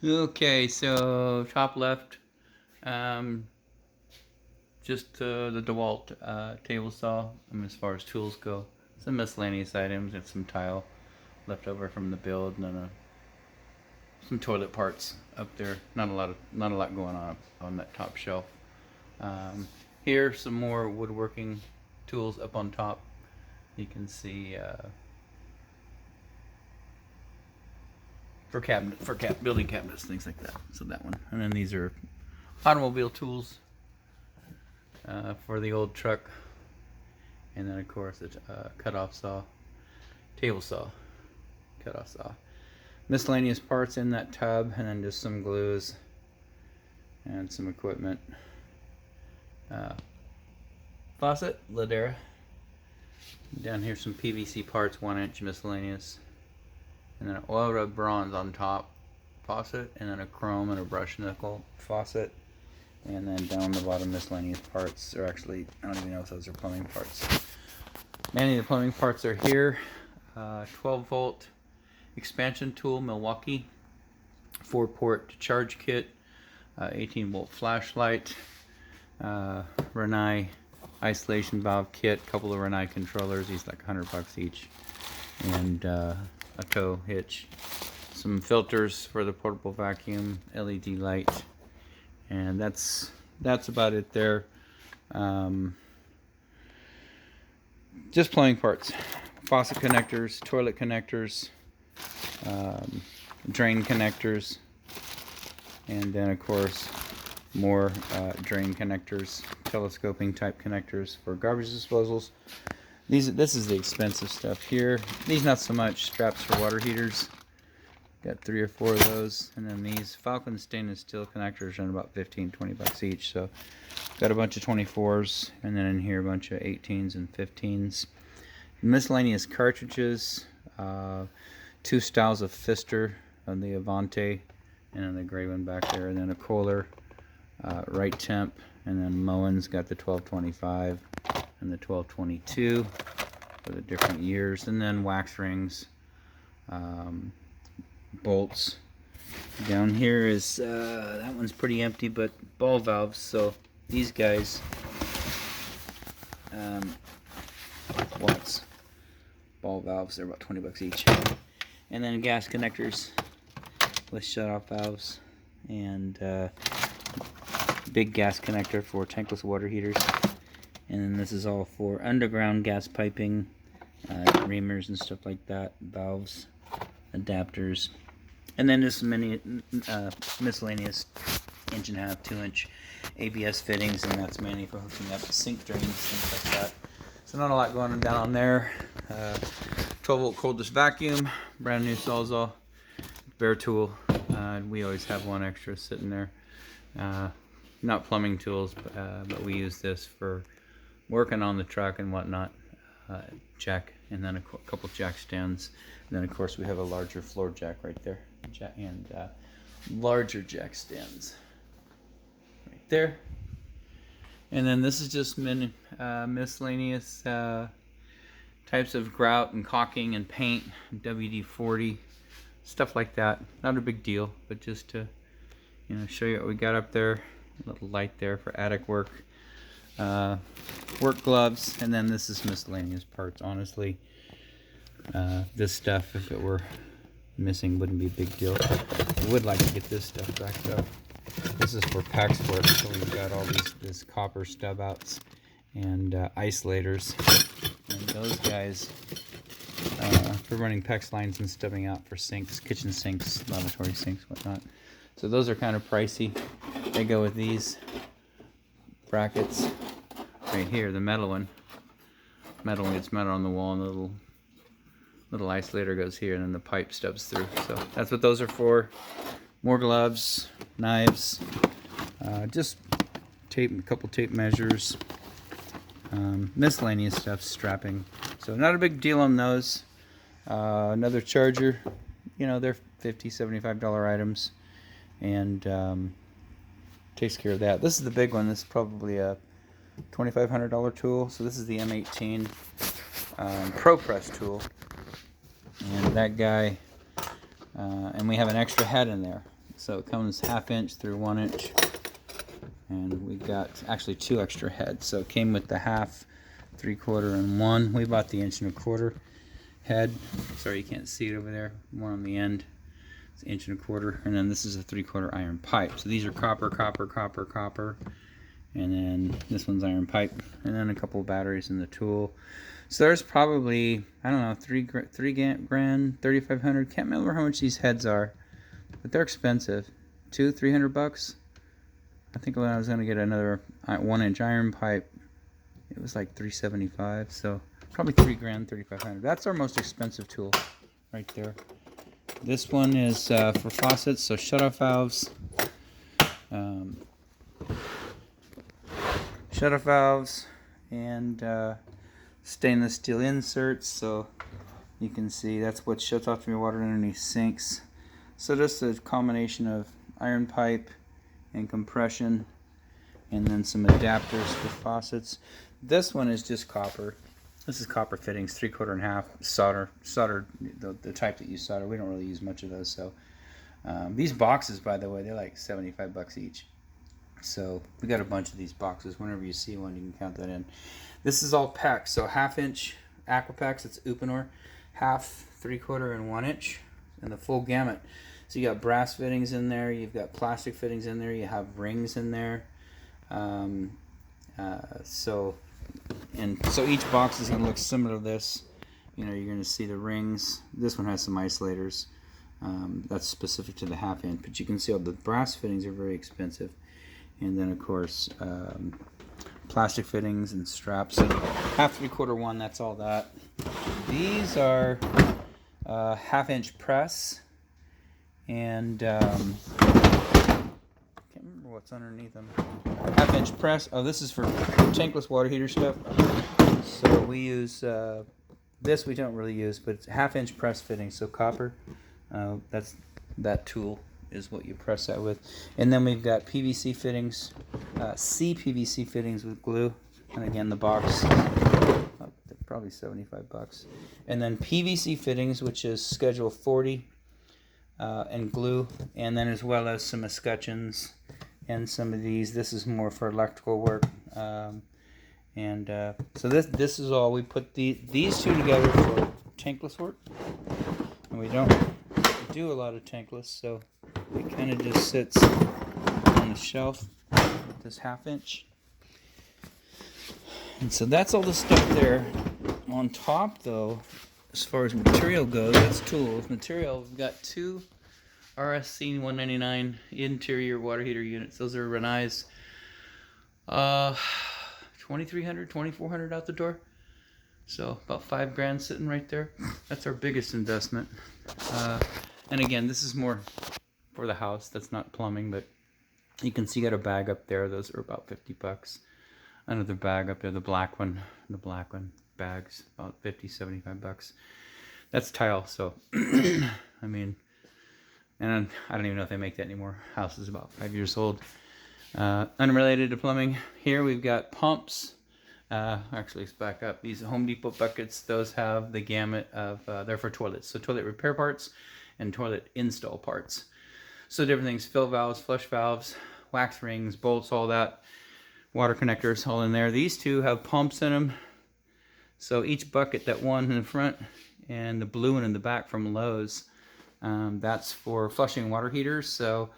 Okay, so top left, um, just the DeWalt table saw. As far as tools go, some miscellaneous items and some tile left over from the build, and then some toilet parts up there. Not a lot going on that top shelf. Um, Here, some more woodworking tools up on top. You can see building cabinets, things like that. So that one, and then these are automobile tools for the old truck, and then of course a cut-off saw, table saw, cut-off saw. Miscellaneous parts in that tub, and then just some glues and some equipment. Faucet, Ladera. Down here some PVC parts, 1-inch miscellaneous, and then an oil rub bronze on top faucet, and then a chrome and a brush nickel faucet, and then down the bottom miscellaneous parts. Or actually, I don't even know if those are plumbing parts. Many of the plumbing parts are here. 12 volt expansion tool, Milwaukee, 4-port charge kit, 18 volt flashlight, Rinnai isolation valve kit, couple of Rinnai controllers, these like $100 each, and a tow hitch, some filters for the portable vacuum, LED light, and that's about it there. Just plumbing parts, faucet connectors, toilet connectors, drain connectors, and then of course more drain connectors, telescoping type connectors for garbage disposals. This is the expensive stuff here. These not so much. Straps for water heaters. Got 3 or 4 of those, and then these Falcon stainless steel connectors are about $15-20 each. So got a bunch of 24s, and then in here a bunch of 18s and 15s. Miscellaneous cartridges, 2 styles of Pfister, the Avante, and then the gray one back there, and then a Kohler, Right Temp, and then Moen's got the 1225 and the 1222 for the different years, and then wax rings, bolts. Down here is that one's pretty empty, but ball valves. So these guys, Watts ball valves, they're about $20 each, and then gas connectors with shut-off valves, and big gas connector for tankless water heaters, and then this is all for underground gas piping, reamers and stuff like that, valves, adapters, and then just many miscellaneous 1.5-inch, 2-inch ABS fittings, and that's mainly for hooking up sink drains, things like that. So not a lot going on down on there. 12 volt cordless vacuum, brand new Sawzall, bare tool. We always have one extra sitting there. Not plumbing tools, but we use this for working on the truck and whatnot. Jack, and then a couple jack stands, and then of course we have a larger floor jack right there, and larger jack stands right there. And then this is just miscellaneous types of grout and caulking and paint, WD-40, stuff like that. Not a big deal, but just to show you what we got up there. A little light there for attic work. Work gloves, and then this is miscellaneous parts. Honestly, this stuff, if it were missing, wouldn't be a big deal. I would like to get this stuff back though. This is for PEX work, so we've got all this copper stub outs and isolators, and those guys for running PEX lines and stubbing out for sinks, kitchen sinks, lavatory sinks, whatnot. So those are kind of pricey. They go with these brackets right here, the metal one. It's metal on the wall, and the little isolator goes here, and then the pipe stubs through. So that's what those are for. More gloves, knives, just tape, a couple tape measures, miscellaneous stuff, strapping. So not a big deal on those. Another charger, they're $50-75 items, and takes care of that. This is the big one. This is probably a $2,500 tool. So this is the M18 Pro Press tool, and that guy, and we have an extra head in there. So it comes 1/2 inch through 1 inch. And we got actually 2 extra heads. So it came with the 1/2, 3/4, and 1. We bought the 1.25 inch head. Sorry you can't see it over there. One on the end. It's 1.25 inch. And then this is a 3/4 iron pipe. So these are copper, copper, copper, copper. And then this one's iron pipe. And then a couple of batteries in the tool. So there's probably, I don't know, 3 grand, 3,500. Can't remember how much these heads are. But they're expensive. $200-300. I think when I was going to get another 1 inch iron pipe, it was like $375. So probably 3 grand, 3,500. That's our most expensive tool right there. This one is for faucets, so shutoff valves. Shutoff valves and stainless steel inserts. So you can see that's what shuts off your water underneath sinks. So just a combination of iron pipe and compression, and then some adapters for faucets. This one is just copper. This is copper fittings, 3/4 and 1/2 soldered the type that you solder. We don't really use much of those. So these boxes, by the way, they're like $75 each. So we got a bunch of these boxes. Whenever you see one, you can count that in. This is all PEX, so 1/2 inch Aquapex. It's Uponor, 1/2, 3/4, and 1 inch, and the full gamut. So you got brass fittings in there, you've got plastic fittings in there, you have rings in there. So each box is going to look similar to this. You know, you're going to see the rings. This one has some isolators. That's specific to the 1/2 inch, but you can see all the brass fittings are very expensive. And then of course plastic fittings and straps. And 1/2, 3/4, 1. That's all that. These are 1/2 inch press. And can't remember what's underneath them. 1/2 inch press. Oh, this is for tankless water heater stuff. So we use this. We don't really use, but it's 1/2 inch press fitting. So copper. That tool is what you press that with. And then we've got PVC fittings, CPVC fittings with glue. And again, the box, probably $75. And then PVC fittings, which is Schedule 40. And glue, and then as well as some escutcheons and some of these. This is more for electrical work, so this is all. We put these two together for tankless work, and we don't do a lot of tankless, so it kind of just sits on the shelf with this 1/2 inch. And so that's all the stuff there. On top, though, as far as material goes, that's tools. Material, we've got 2 RSC 199 interior water heater units. Those are Rinnai's. 2,300, 2,400 out the door. So about 5 grand sitting right there. That's our biggest investment. And again, this is more for the house. That's not plumbing, but you can see you got a bag up there. Those are about $50. Another bag up there, the black one, bags about 50, $75. That's tile, so I mean, and I don't even know if they make that anymore. House is about 5 years old. Unrelated to plumbing, here we've got pumps. Actually, let's back up. These Home Depot buckets, those have the gamut of, they're for toilets. So toilet repair parts and toilet install parts. So different things, fill valves, flush valves, wax rings, bolts, all that. Water connectors all in there. These two have pumps in them. So each bucket, that one in the front and the blue one in the back from Lowe's, that's for flushing water heaters. So,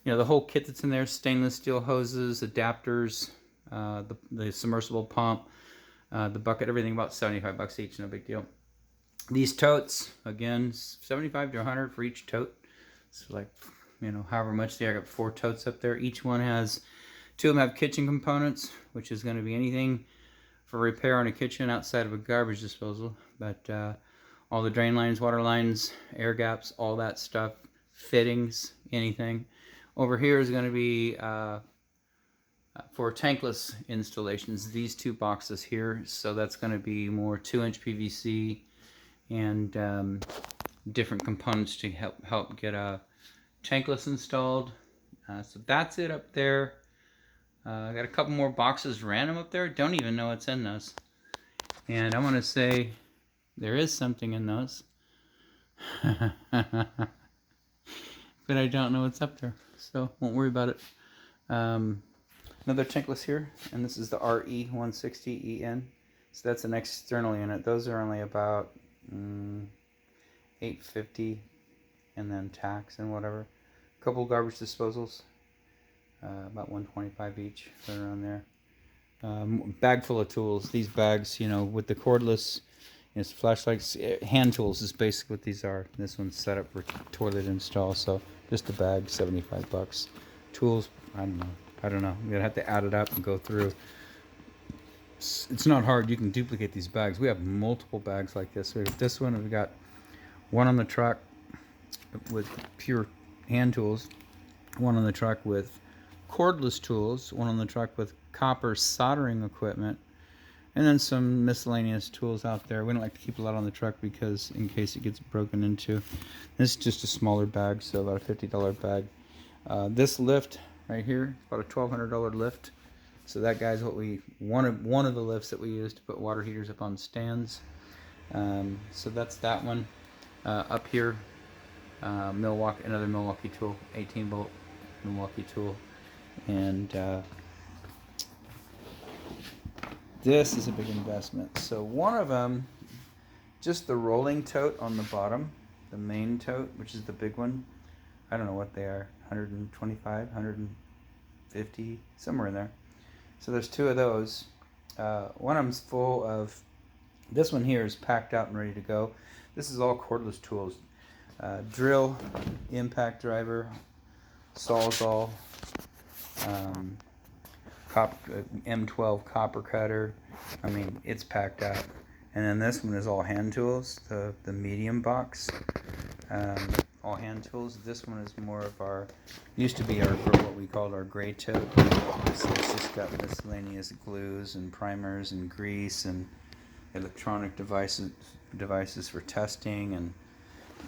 you know, the whole kit that's in there, stainless steel hoses, adapters, the submersible pump, the bucket, everything about $75 each, no big deal. These totes, again, 75 to 100 for each tote. So like, you know, however much they are. I got 4 totes up there. Each one has, 2 of them have kitchen components, which is going to be anything for repair on a kitchen outside of a garbage disposal. But all the drain lines, water lines, air gaps, all that stuff, fittings, anything. Over here is going to be for tankless installations, these 2 boxes here. So that's going to be more 2-inch PVC and different components to help get a tankless installed. So that's it up there. I got a couple more boxes random up there. Don't even know what's in those. And I want to say there is something in those. But but I don't know what's up there, so won't worry about it. Another tankless here, and this is the RE160EN. So that's an external unit. Those are only about $8.50, and then tax and whatever. A couple garbage disposals, about $1.25 each, right around there. Bag full of tools. These bags, you know, with the cordless, it's flashlights, hand tools is basically what these are. This one's set up for toilet install, so just a bag, $75. Tools, I don't know. You're gonna have to add it up and go through. It's not hard. You can duplicate these bags. We have multiple bags like this. We have this one. We've got one on the truck with pure hand tools, one on the truck with cordless tools, one on the truck with copper soldering equipment, and then some miscellaneous tools out there. We don't like to keep a lot on the truck because in case it gets broken into. This is just a smaller bag, so about a $50 bag. This lift right here, about a $1,200 lift. So that guy's what we wanted, one of the lifts that we use to put water heaters up on stands. So that's that one. Up here, Milwaukee, another Milwaukee tool, 18-volt Milwaukee tool, and this is a big investment. So one of them, just the rolling tote on the bottom, the main tote, which is the big one. I don't know what they are, 125, 150, somewhere in there. So there's two of those. One of them's full of, this one here is packed out and ready to go. This is all cordless tools. Drill, impact driver, Sawzall, M12 copper cutter. I mean, it's packed out. And then this one is all hand tools, the medium box. All hand tools. This one is more of our, used to be our, what we called our gray tote. So it's just got miscellaneous glues and primers and grease and electronic devices for testing, and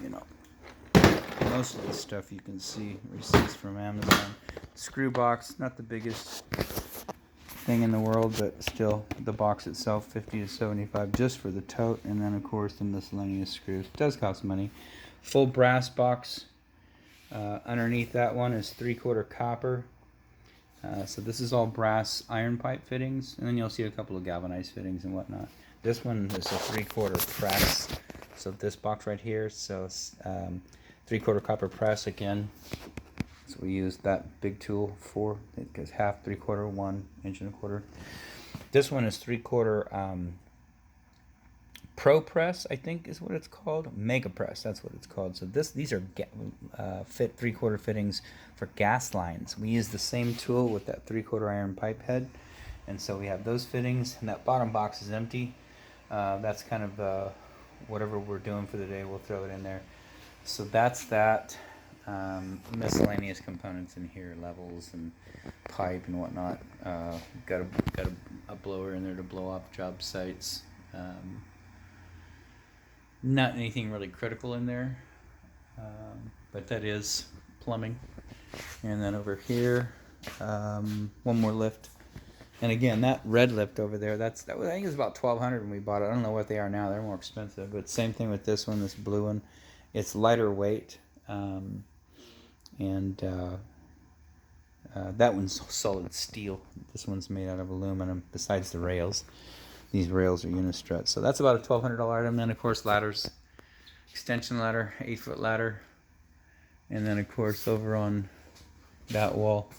you know, most of the stuff you can see receipts from Amazon. Screw box, not the biggest thing in the world, but still the box itself, 50 to 75 just for the tote, and then of course the miscellaneous screws. It does cost money. Full brass box. Underneath that one is 3/4 copper. So this is all brass iron pipe fittings, and then you'll see a couple of galvanized fittings and whatnot. This one is a 3/4 press. So this box right here, so 3/4 copper press again. So we use that big tool for, it goes half, 3/4, 1 inch and a quarter. This one is 3/4 Pro Press, I think is what it's called. Mega Press, that's what it's called. So these are fit 3/4 fittings for gas lines. We use the same tool with that 3/4 iron pipe head, and so we have those fittings. And that bottom box is empty. That's kind of whatever we're doing for the day. We'll throw it in there. So that's that. Miscellaneous components in here, levels and pipe and whatnot. Got a blower in there to blow off job sites. Not anything really critical in there, but that is plumbing. And then over here, one more lift. And again, that red lift over there, I think it was about $1,200 when we bought it. I don't know what they are now. They're more expensive. But same thing with this one, this blue one. It's lighter weight, and that one's solid steel. This one's made out of aluminum. Besides the rails, these rails are unistrut. So that's about a $1,200 item. Then of course ladders, extension ladder, 8-foot ladder, and then of course over on that wall,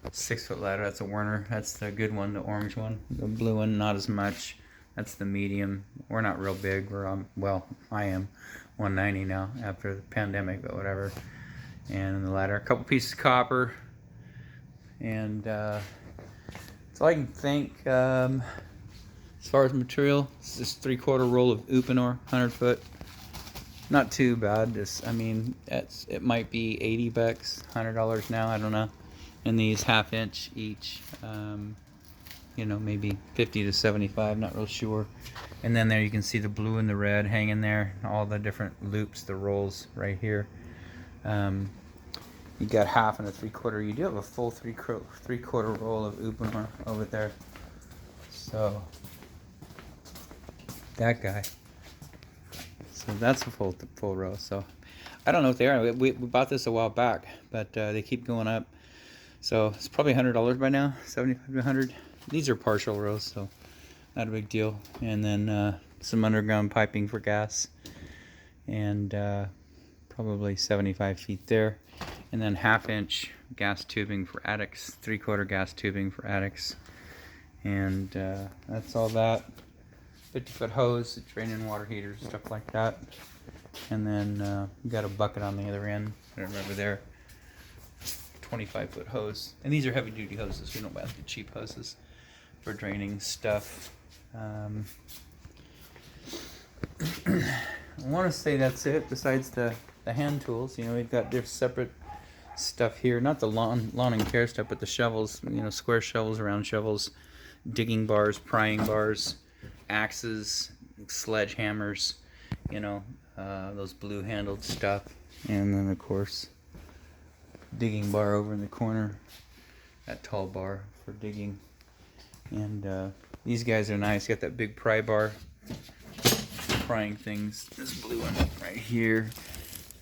6-foot ladder. That's a Werner. That's the good one, the orange one. The blue one, not as much. That's the medium. We're not real big. Well, I am 190 now after the pandemic, but whatever. And the ladder, a couple pieces of copper, and that's all I can think. As far as material, it's just 3/4 roll of Uponor, 100 foot. Not too bad. It might be $80, $100 now. I don't know. And these 1/2 inch each. Maybe 50 to 75. Not real sure. And then there you can see the blue and the red hanging there. All the different loops, the rolls right here. You got 1/2 and a 3/4. You do have a full 3/4 roll of Uponor over there. So that guy. So that's a full row. So I don't know what they are. We bought this a while back, but they keep going up. So it's probably $100 by now, 75 to 100. These are partial rows, so not a big deal. And then some underground piping for gas, and probably 75 feet there. And then 1/2 inch gas tubing for attics, 3/4 gas tubing for attics. And that's all that. 50-foot hose, draining water heaters, stuff like that. And then we got a bucket on the other end. I don't remember there. 25-foot hose. And these are heavy duty hoses. We don't buy the cheap hoses for draining stuff. I want to say that's it. Besides the hand tools, you know, we've got different separate stuff here. Not the lawn and care stuff, but the shovels. You know, square shovels, round shovels, digging bars, prying bars, axes, sledgehammers. You know, those blue-handled stuff, and then of course, digging bar over in the corner. That tall bar for digging. And these guys are nice. Got that big pry bar, prying things. This blue one right here,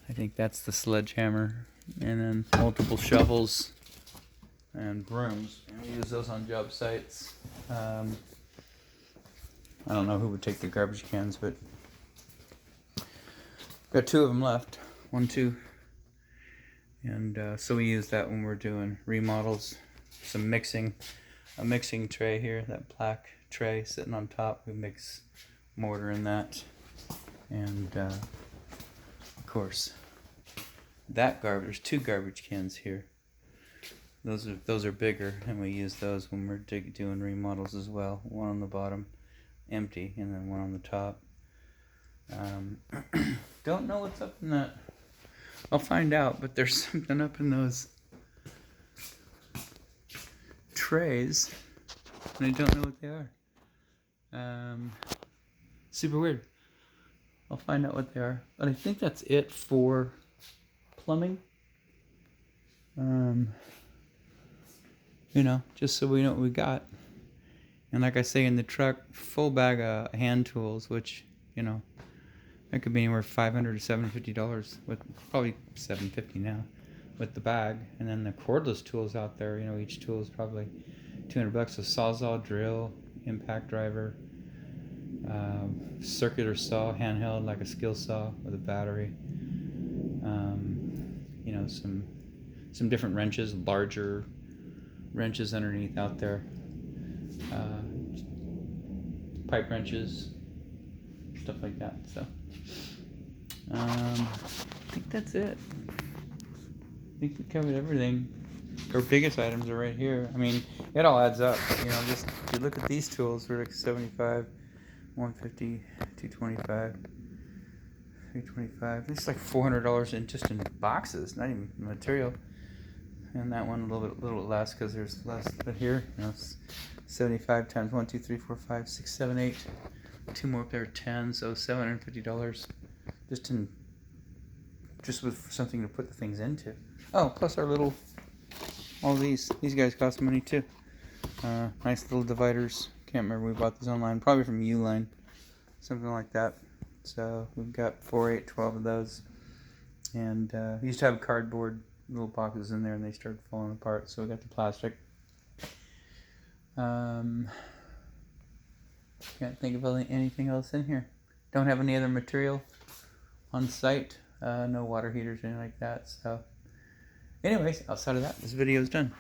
I think that's the sledgehammer. And then multiple shovels and brooms. And we use those on job sites. I don't know who would take the garbage cans, but got 2 of them left. 1, 2. And so we use that when we're doing remodels. Some mixing. A mixing tray here, that black tray sitting on top. We mix mortar in that. And of course, that there's 2 garbage cans here. Those are bigger, and we use those when we're doing remodels as well. One on the bottom, empty, and then one on the top. Don't know what's up in that. I'll find out, but there's something up in those trays, and I don't know what they are. Super weird. I'll find out what they are, but I think that's it for plumbing. You know, just so we know what we got. And like I say in the truck, full bag of hand tools, which, you know, that could be anywhere $500 to $750, with probably $750 now with the bag. And then the cordless tools out there, you know, each tool is probably $200. A sawzall, drill, impact driver, circular saw, handheld like a skill saw with a battery. You know, some different wrenches, larger wrenches underneath out there. Pipe wrenches, stuff like that. So I think that's it. I think we covered everything. Our biggest items are right here. I mean, it all adds up. You know, just if you look at these tools, we're like 75, 150, 225, 325. It's like $400 in just in boxes, not even material. And that one a little less because there's less. But here, you know, 75 times 1, 2, 3, 4, 5, 6, 7, 8. 2 more pair of 10, so $750 just with something to put the things into. Oh, plus all these guys cost money too. Nice little dividers. Can't remember, we bought these online, probably from Uline, something like that. So we've got 4, 8, 12 of those. And we used to have cardboard little boxes in there, and they started falling apart, so we got the plastic. Can't think of anything else in here. Don't have any other material on site. No water heaters or anything like that. So anyways, outside of that, this video is done.